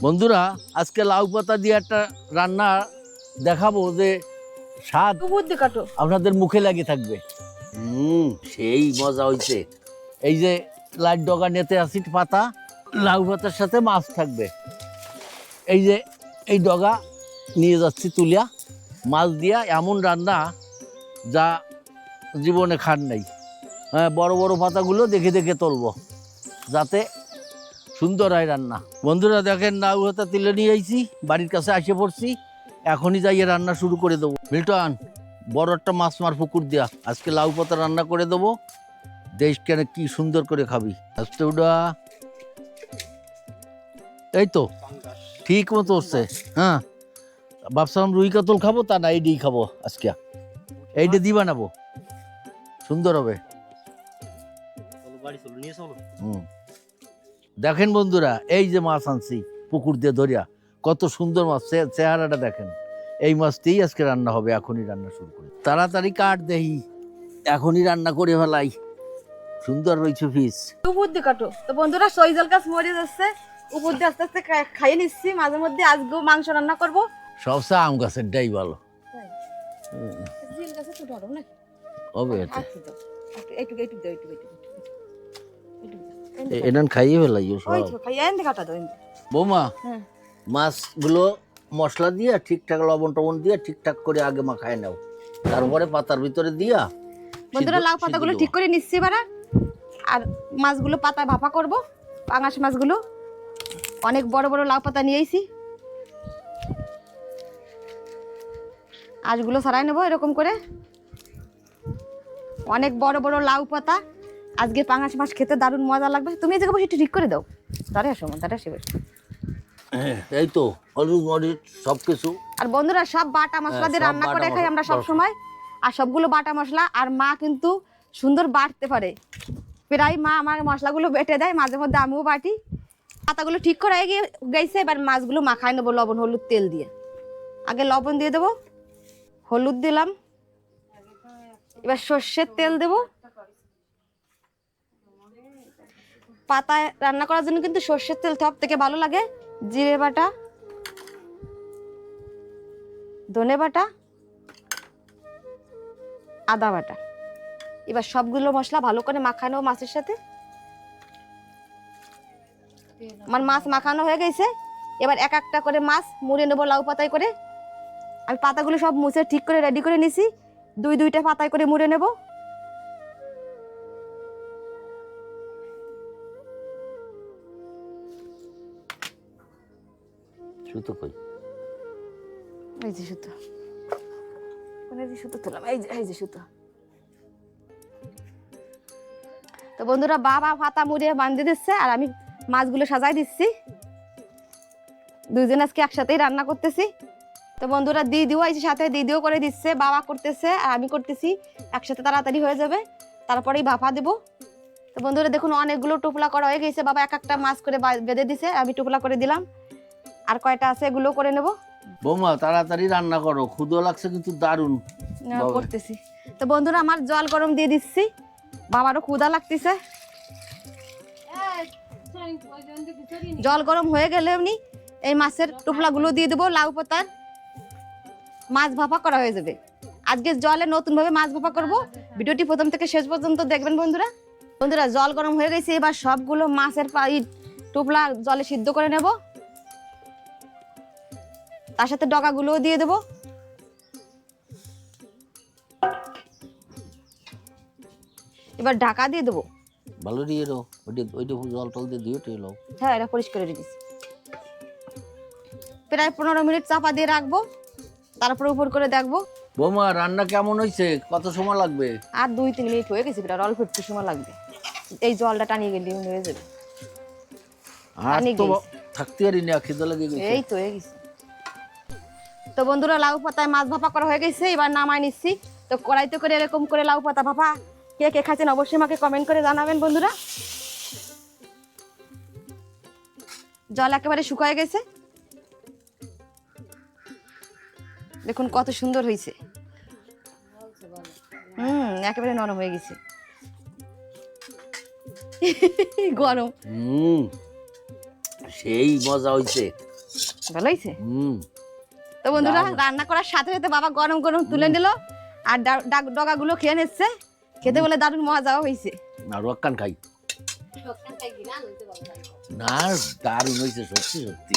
বন্ধুরা আজকে লাউ পাতা দিয়ে একটা রান্না দেখাবো যে স্বাদ বুদ্ধি কাটো আপনাদের মুখে লাগে থাকবে। সেই মজা হইছে। এই যে লাইট ডগা নেতে আসি পাতা, লাউ পাতার সাথে মাছ থাকবে। এই যে এই ডগা নিয়ে যাচ্ছি তুলিয়া, মাছ দিয়া এমন রান্না যা জীবনে খান নাই। হ্যাঁ, বড় বড় পাতাগুলো দেখে দেখে তুলবো যাতে সুন্দর হয় রান্না। বন্ধুরা দেখেন, লাউ পাতা তুলে নিয়ে আইছি, বাড়ির কাছে আসে পড়ছি, এখনই যাইয়ে রান্না শুরু করে দেবো। মিল্টন, বড় একটা মাছ মার পুকুর দিয়া আজকে লাউ পাতা রান্না করে দেবো। দেশ কেন কি সুন্দর করে খাবি। আজকে ওটা এই তো ঠিক মতো হচ্ছে। হ্যাঁ, ভাবছিলাম রুই কাতল খাবো, তা না এইটাই খাবো আজকে। এইটা দিয়ে বানাবো, সুন্দর হবে। দেখেন বন্ধুরা, এই যে মাছ আনছি পুকুর দিয়ে ধরিয়া, কত সুন্দর মাছ, চেহারাটা দেখেন। এই মাছটাই আজকে রান্না হবে। এখনই রান্না শুরু করি, তাড়াতাড়ি কাট দেহি, এখনই রান্না করে ফেলাই। সুন্দর রয়েছে ফিস। উপর দিয়ে কাটো। তো বন্ধুরা সইজল গাছ মরে যাচ্ছে, উপর দিয়ে আস্তে আস্তে খাইয়ে নিচ্ছি। মাঝে মধ্যে আজকেও মাংস রান্না করবো। সবচেয়ে আম গাছের ডাই ভালো হবে। এটা খাইয়ে ফেলাই বৌমা। মাছগুলো মশলা দিয়া ঠিকঠাক লবণ টবণ দিয়া ঠিকঠাক করে আগে মাখায় নাও, তারপরে পাতার ভিতরে দিয়া। বন্ধুরা লাউ পাতাগুলো ঠিক করে নিচ্ছি বারা, আর মাছগুলো পাতায় ভাপা করব। পাঙাশ মাছগুলো অনেক বড় বড় লাউ পাতা নিয়েছি, আঁশগুলো ছাড়াই নেবো এরকম করে। অনেক বড় বড় লাউ পাতা, আজকে পাঙাশ মাছ খেতে দারুণ মজা লাগবে। তুমি এই জায়গায় বসে একটু ঠিক করে দাও। দাঁড়িয়ে আসো, দাঁড়িয়ে আসবে। এই তো হলুদ মরিচ সবকিছু। আর বন্ধুরা সব বাটা মশলা দিয়ে রান্না করে খাই আমরা সব সময়, আর সবগুলো বাটা মশলা। আর মা কিন্তু সুন্দর বাটতে পারে, প্রায় মা আমার মশলাগুলো বেটে দেয়, মাঝে মধ্যে আমিও বাটি। পাতাগুলো ঠিক করে গেছে, এবার মাছগুলো মাখায় নেবো লবণ হলুদ তেল দিয়ে। আগে লবণ দিয়ে দেবো, হলুদ দিলাম, এবার সর্ষের তেল দেবো। পাতায় রান্না করার জন্য কিন্তু সর্ষের তেল সব থেকে ভালো লাগে। জিরে বাটা, ধনে বাটা, আদা বাটা। এবার সবগুলো মশলা ভালো করে মাখানো মাছের সাথে। আমার মাছ মাখানো হয়ে গেছে, এবার এক একটা করে মাছ মুড়ে নেবো লাউ পাতায় করে। আমি পাতাগুলো সব মুছে ঠিক করে রেডি করে নিছি, দুইটা পাতায় করে মুড়ে নেব। সুতো কই? এই যে সুতো, কোন যে সুতো তুলাম, এই যে সুতো। তো বন্ধুরা বাবা পাতা মুড়িয়ে বাঁধে দিচ্ছে, আর আমি মাছগুলো সাজাই দিচ্ছি। দুইজন আজকে একসাথেই রান্না করতেছি। তো বন্ধুরা দিদিও এই সাথে দিদিও করে দিচ্ছে, বাবা করতেছে আর আমি করতেছি, একসাথে তাড়াতাড়ি হয়ে যাবে, তারপরেই ভাপা দেবো। তো বন্ধুরা দেখুন অনেকগুলো টুকলা করা হয়ে গেছে, বাবা এক একটা মাছ করে বেঁধে দিছে, আমি টুকলা করে দিলাম। আর কয়টা আছে এগুলো করে নেব। বৌমা তাড়াতাড়ি রান্না করো, ক্ষুধা লাগছে কিন্তু দারুণ করতেছি। তো বন্ধুরা আমার জল গরম দিয়ে দিচ্ছি, বাবারও ক্ষুধা লাগতেছে। জল গরম হয়ে গেলে এমনি এই মাছের টুকলাগুলো দিয়ে দেবো। লাউ পাতার মাছ ভাপা করা হয়ে যাবে। আজকে জলে নতুন ভাবে মাছ ভাপা করব, ভিডিওটি প্রথম থেকে শেষ পর্যন্ত দেখবেন বন্ধুরা। বন্ধুরা জল গরম হয়ে গেছে, এবার সবগুলো মাছের টুকলা জলে সিদ্ধ করে নেব, তার সাথে ডগাগুলোও দিয়ে দেবো। এবার ঢাকা দিয়ে দেবো। ভালো দিয়ে দাও, ওইটা জল টল দিয়ে দিও টেলো। হ্যাঁ, এটা পরিষ্কার করে দিচ্ছি। প্রায় 15 মিনিট চাপা দিয়ে রাখবো, তারপর উপর করে দেখবো। বৌমা রান্না কেমন হয়েছে, কত সময় লাগবে? আর 2-3 মিনিট হয়ে গেছে, প্রায় অল্প একটু সময় লাগবে। এই জলটা টানিয়ে গেলে হয়ে যাবে। আর তো থাকতে পারি না, খিদে লেগে গেছে। এই তো হয়ে গেছে। তো বন্ধুরা লাউ পাতায় মাছ ভাপা করা হয়ে গেছে, এবার নামাই নিচ্ছি। তো কড়াইতে করে এরকম করে লাউ পাতা ভাপা কে কে খাচ্ছেন অবশ্যই আমাকে কমেন্ট করে জানাবেন বন্ধুরা। জল একেবারে শুকায় গেছে, দেখুন কত সুন্দর হয়েছে। একেবারে নরম হয়ে গেছে। গরম সেই মজা হয়েছে। ভালো হয়েছে। হুম তো বন্ধুরা দারুণ। রান্না করার সাথে সাথে বাবা গরম গরম তুলে নিল আর ডগাগুলো খেয়ে নিচ্ছে, খেতে বলে দারুণ মজাও হয়েছে। আর রক্কান খাই না, দারুণ হয়েছে সত্যি সত্যি।